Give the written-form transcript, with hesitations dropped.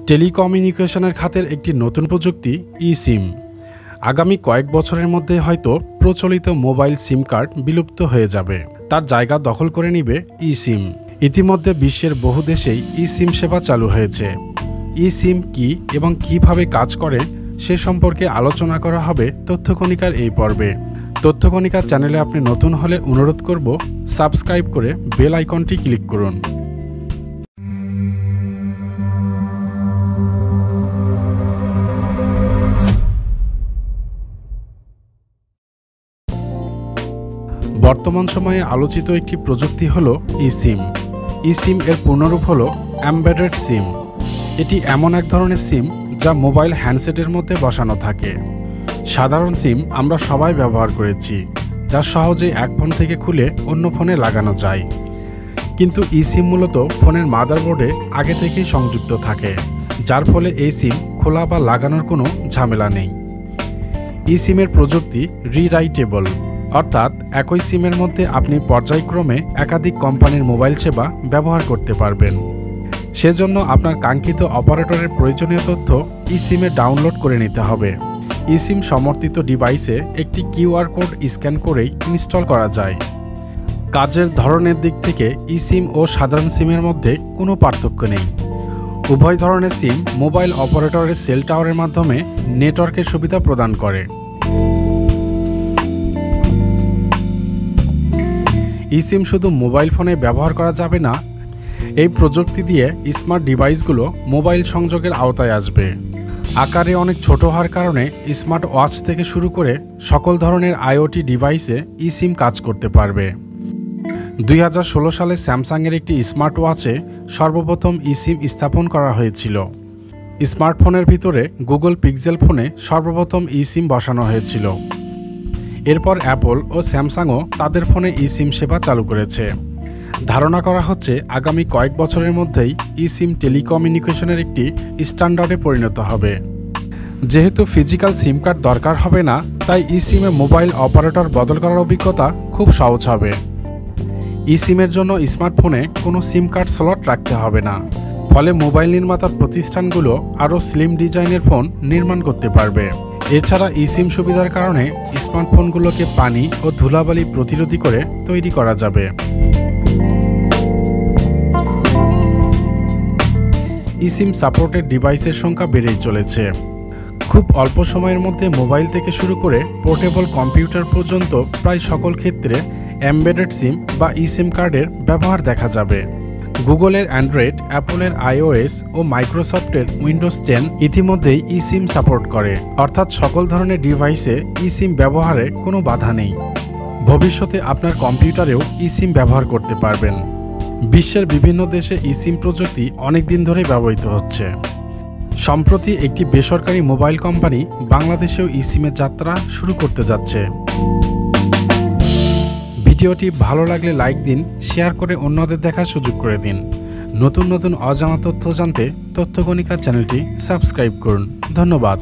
টেলিকমিউনিকেশনের খাতের একটি নতুন প্রযুক্তি ইসিম। আগামী কয়েক বছরের মধ্যে হয়তো প্রচলিত মোবাইল সিম কার্ড বিলুপ্ত হয়ে যাবে, তার জায়গা দখল করে নিবে ইসিম। ইতিমধ্যে বিশ্বের বহু দেশেই ইসিম সেবা চালু হয়েছে। ইসিম কি এবং কিভাবে কাজ করে সে সম্পর্কে আলোচনা করা হবে তথ্যকণিকার এই পর্বে। তথ্যকণিকা চ্যানেলে আপনি নতুন হলে অনুরোধ করব সাবস্ক্রাইব করে বেল আইকনটি ক্লিক করুন। বর্তমান সময়ে আলোচিত একটি প্রযুক্তি হল ইসিম। ইসিম এর পূর্ণরূপ হল এমবেডেড সিম। এটি এমন এক ধরনের সিম যা মোবাইল হ্যান্ডসেটের মধ্যে বসানো থাকে। সাধারণ সিম আমরা সবাই ব্যবহার করেছি, যা সহজে এক ফোন থেকে খুলে অন্য ফোনে লাগানো যায়। কিন্তু ইসিম মূলত ফোনের মাদারবোর্ডে আগে থেকেই সংযুক্ত থাকে, যার ফলে এই সিম খোলা বা লাগানোর কোনো ঝামেলা নেই। ইসিমের প্রযুক্তি রিরাইটেবল, অর্থাৎ একই সিমের মধ্যে আপনি পর্যায়ক্রমে একাধিক কোম্পানির মোবাইল সেবা ব্যবহার করতে পারবেন। সেজন্য আপনার কাঙ্ক্ষিত অপারেটরের প্রয়োজনীয় তথ্য ইসিমে ডাউনলোড করে নিতে হবে। ইসিম সমর্থিত ডিভাইসে একটি কিউআর কোড স্ক্যান করেই ইনস্টল করা যায়। কাজের ধরনের দিক থেকে ইসিম ও সাধারণ সিমের মধ্যে কোনো পার্থক্য নেই। উভয় ধরনের সিম মোবাইল অপারেটরের সেল টাওয়ারের মাধ্যমে নেটওয়ার্কের সুবিধা প্রদান করে। ইসিম শুধু মোবাইল ফোনে ব্যবহার করা যাবে না, এই প্রযুক্তি দিয়ে স্মার্ট ডিভাইসগুলো মোবাইল সংযোগের আওতায় আসবে। আকারে অনেক ছোট হওয়ার কারণে স্মার্ট ওয়াচ থেকে শুরু করে সকল ধরনের আইওটি ডিভাইসে ইসিম কাজ করতে পারবে। 2016 সালে স্যামসাংয়ের একটি স্মার্ট ওয়াচে সর্বপ্রথম ইসিম স্থাপন করা হয়েছিল। স্মার্টফোনের ভিতরে গুগল পিক্সেল ফোনে সর্বপ্রথম ইসিম বসানো হয়েছিল। এরপর অ্যাপল ও স্যামসাংও তাদের ফোনে ইসিম সেবা চালু করেছে। ধারণা করা হচ্ছে আগামী কয়েক বছরের মধ্যেই ইসিম টেলিকমিউনিকেশনের একটি স্ট্যান্ডার্ডে পরিণত হবে। যেহেতু ফিজিক্যাল সিম কার্ড দরকার হবে না, তাই ইসিমে মোবাইল অপারেটর বদল করার অভিজ্ঞতা খুব সহজ হবে। ইসিমের জন্য স্মার্টফোনে কোনো সিম কার্ড স্লট রাখতে হবে না, ফলে মোবাইল নির্মাতার প্রতিষ্ঠানগুলো আরও স্লিম ডিজাইনের ফোন নির্মাণ করতে পারবে। এছাড়া ইসিম সুবিধার কারণে স্মার্টফোনগুলোকে পানি ও ধুলাবালি প্রতিরোধী করে তৈরি করা যাবে। ইসিম সাপোর্টেড ডিভাইসের সংখ্যা বেড়েই চলেছে। খুব অল্প সময়ের মধ্যে মোবাইল থেকে শুরু করে পোর্টেবল কম্পিউটার পর্যন্ত প্রায় সকল ক্ষেত্রে এমবেডেড সিম বা ইসিম কার্ডের ব্যবহার দেখা যাবে। গুগলের অ্যান্ড্রয়েড, অ্যাপলের আইওএস ও মাইক্রোসফটের উইন্ডোজ 10 ইতিমধ্যেই ইসিম সাপোর্ট করে, অর্থাৎ সকল ধরনের ডিভাইসে ইসিম ব্যবহারে কোনো বাধা নেই। ভবিষ্যতে আপনার কম্পিউটারেও ইসিম ব্যবহার করতে পারবেন। বিশ্বের বিভিন্ন দেশে ইসিম প্রযুক্তি অনেক দিন ধরেই ব্যবহৃত হচ্ছে। সম্প্রতি একটি বেসরকারি মোবাইল কোম্পানি বাংলাদেশেও ইসিমের যাত্রা শুরু করতে যাচ্ছে। ভিডিওটি ভালো লাগলে লাইক দিন, শেয়ার করে অন্যদের দেখার সুযোগ করে দিন। নতুন নতুন অজানা তথ্য জানতে তথ্যকণিকা চ্যানেলটি সাবস্ক্রাইব করুন। ধন্যবাদ।